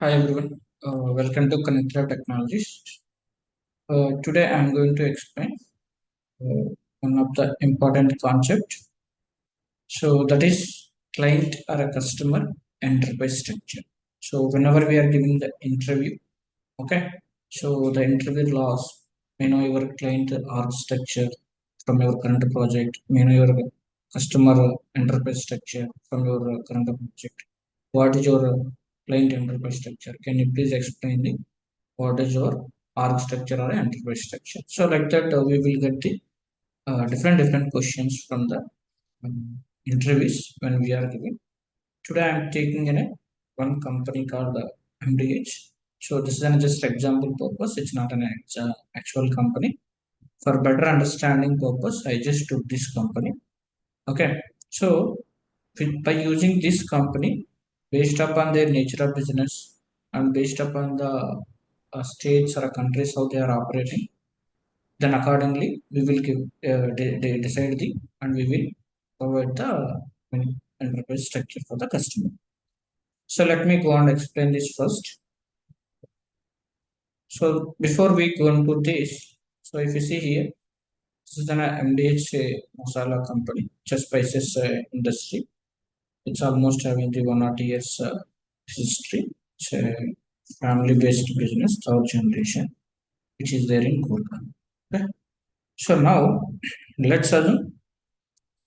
Hi everyone, welcome to Connector Technologies. Today I am going to explain one of the important concept. So that is client or a customer enterprise structure. So whenever we are giving the interview, okay. So the interview laws, your client org structure from your current project, your customer enterprise structure from your current project. What is your client enterprise structure? Can you please explain the what is your org structure or enterprise structure? So like that, we will get the different questions from the interviews when we are giving. Today I am taking in a one company called MDH. So this is an just example purpose. It's not an actual company. For better understanding purpose, I just took this company. Okay. So by using this company, based upon their nature of business and based upon the states or countries how they are operating, then accordingly we will give they decide the and we will provide the enterprise structure for the customer. So let me go and explain this first. So before we go into this, so if you see here, this is an MDH masala company, just spices industry. It's almost having the 1 or 2 years history. It's a family-based business, third generation, which is there in Gurgaon. Okay. So now let's assume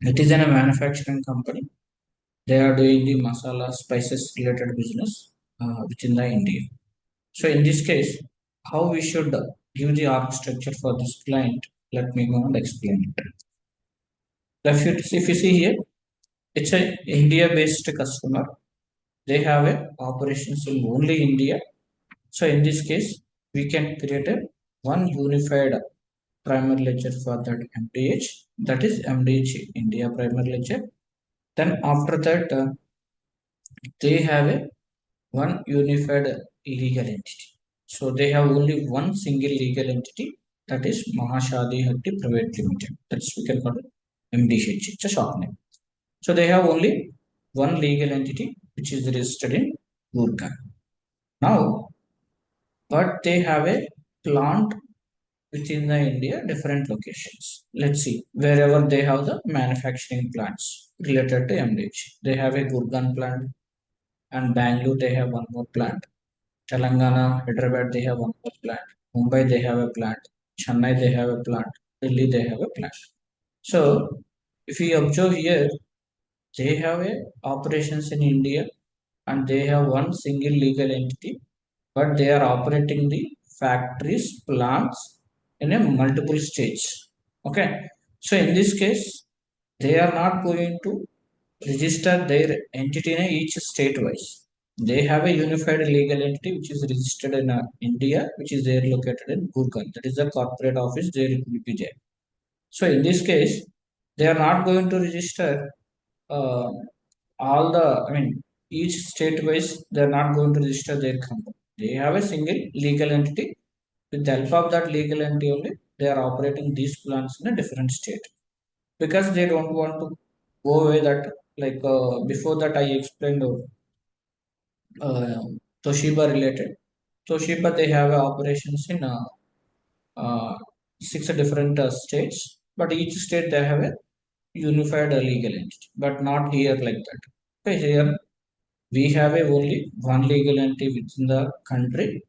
it is in a manufacturing company. They are doing the masala spices related business within the India. So in this case, how we should give the org structure for this client? Let me go and explain it. If you see here, it's a India-based customer. They have a operations in only India. So in this case, we can create a one unified primary ledger for that MDH. That is MDH India primary ledger. Then after that, they have a one unified legal entity. So they have only one single legal entity, that is Mahashadi Hatti Private Limited. That's we can call it MDH. It's a short name. So they have only one legal entity which is registered in Gurgaon. Now, but they have a plant within the India, different locations. Let's see, wherever they have the manufacturing plants related to MDH. They have a Gurgaon plant and Bangalore they have one more plant. Telangana, Hyderabad they have one more plant. Mumbai they have a plant. Chennai they have a plant. Delhi they have a plant. So if you observe here, they have a operations in India and they have one single legal entity, but they are operating the factories, plants in a multiple states. Okay. So in this case, they are not going to register their entity in each state wise. They have a unified legal entity which is registered in India, which is there located in Gurgaon. That is the corporate office there will be there. So in this case, they are not going to register uh, all the, each state wise, they are not going to register their company. They have a single legal entity. With the help of that legal entity only, they are operating these plants in a different state because they don't want to go away that before that I explained uh, Toshiba related. Toshiba they have operations in uh, six different states, but each state they have a unified legal entity, but not here like that. Okay, here we have a only one legal entity within the country.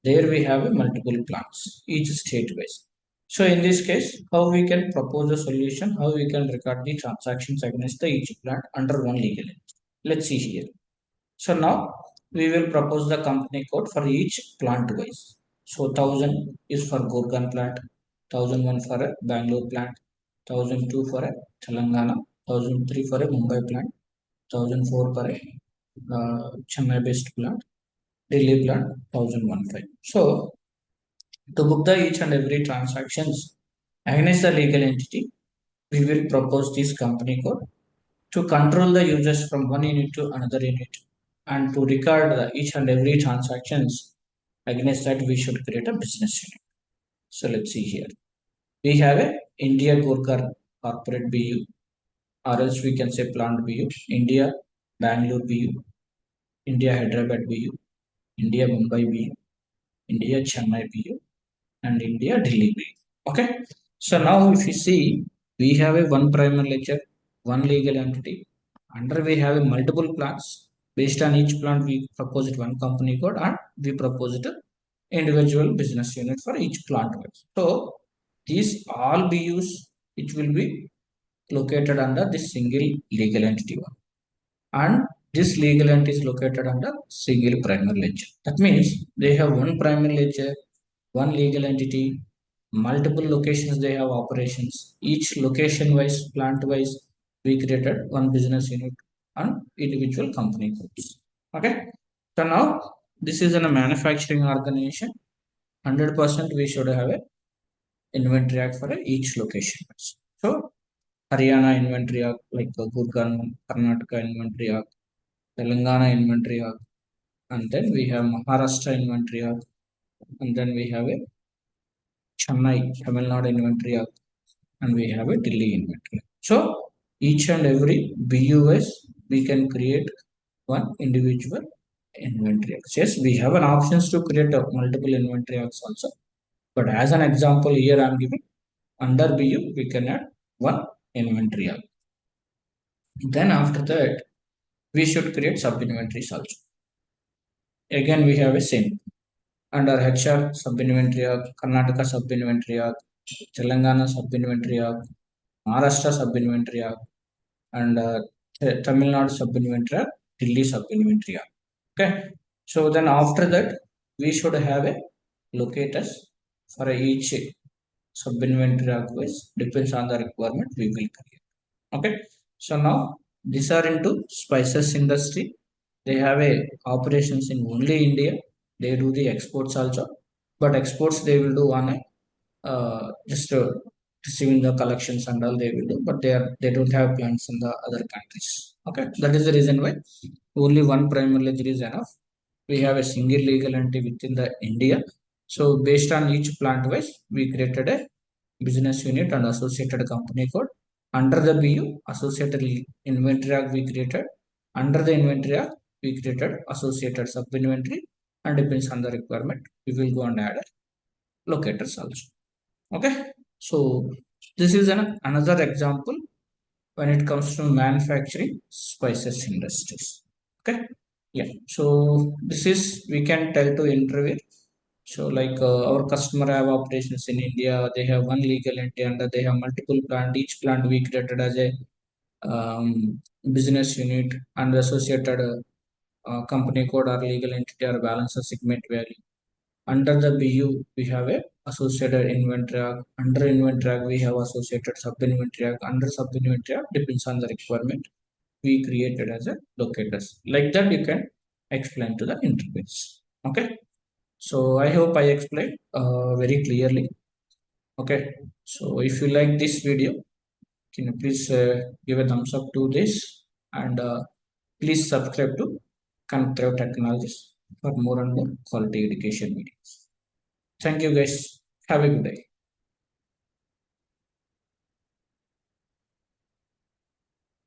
There we have a multiple plants, each state wise. So in this case, how we can propose a solution, how we can record the transactions against the each plant under one legal entity. Let's see here. So now we will propose the company code for each plant wise. So 1000 is for Gurgaon plant, 1001 for a Bangalore plant, 1002 for a Telangana, 1003 for a Mumbai plant, 1004 for a Chennai based plant, Delhi plant, 1015. So to book the each and every transactions against the legal entity, we will propose this company code to control the users from one unit to another unit and to record each and every transactions against that we should create a business unit. So let's see here. We have a India Gurkar corporate BU, or else we can say plant BU, India Bangalore BU, India Hyderabad BU, India Mumbai BU, India Chennai BU, and India Delhi BU. Okay. So now if you see, we have a one primary ledger, one legal entity. Under we have a multiple plants. Based on each plant, we propose it one company code and we propose it a individual business unit for each plant. So these all BUs, it will be located under this single legal entity one. And this legal entity is located under single primary ledger. That means they have one primary ledger, one legal entity, multiple locations they have operations. Each location wise, plant wise, we created one business unit and individual company codes. Okay. So now this is in a manufacturing organization. 100% we should have a inventory act for each location. So Haryana inventory act, like Gurgaon, Karnataka inventory act, Telangana inventory act, and then we have Maharashtra inventory act, and then we have a Chennai, Tamil Nadu inventory act, and we have a Delhi inventory. So each and every BUS we can create one individual inventory acts. Yes, we have an options to create a multiple inventory acts also. But as an example here I am giving under BU we can add one inventory act. Then after that we should create sub inventories also. Again we have a same under HR sub inventory act, Karnataka sub inventory act, Telangana sub inventory act, Maharashtra sub inventory act, and Tamil Nadu sub inventory act, Delhi sub inventory act. Okay. So then after that we should have a locators for each sub inventory act wise depends on the requirement we will create. Okay. So now these are into spices industry. They have a operations in only India. They do the exports also, but exports they will do on a just receiving the collections and all they will do, but they don't have plants in the other countries. Okay, that is the reason why only one primary ledger is enough. We have a single legal entity within the India. So based on each plant wise, we created a business unit and associated company code. Under the BU, associated inventory act we created. Under the inventory act, we created associated sub inventory, and depends on the requirement, we will go and add locators also. Okay, so this is another example when it comes to manufacturing spices industries. Okay, yeah, so this is we can tell to interview. So like our customer have operations in India, they have one legal entity and they have multiple plant. Each plant we created as a business unit and associated company code or legal entity or balance of segment value. Under the BU, we have a associated inventory act. Under inventory act, we have associated sub-inventory act. Under sub-inventory act, depends on the requirement, we created as a locators. Like that, you can explain to the interface. Okay. So I hope I explained very clearly. Okay. So if you like this video, can you please give a thumbs up to this, and please subscribe to Connective Technologies for more and more quality education videos. Thank you guys. Have a good day.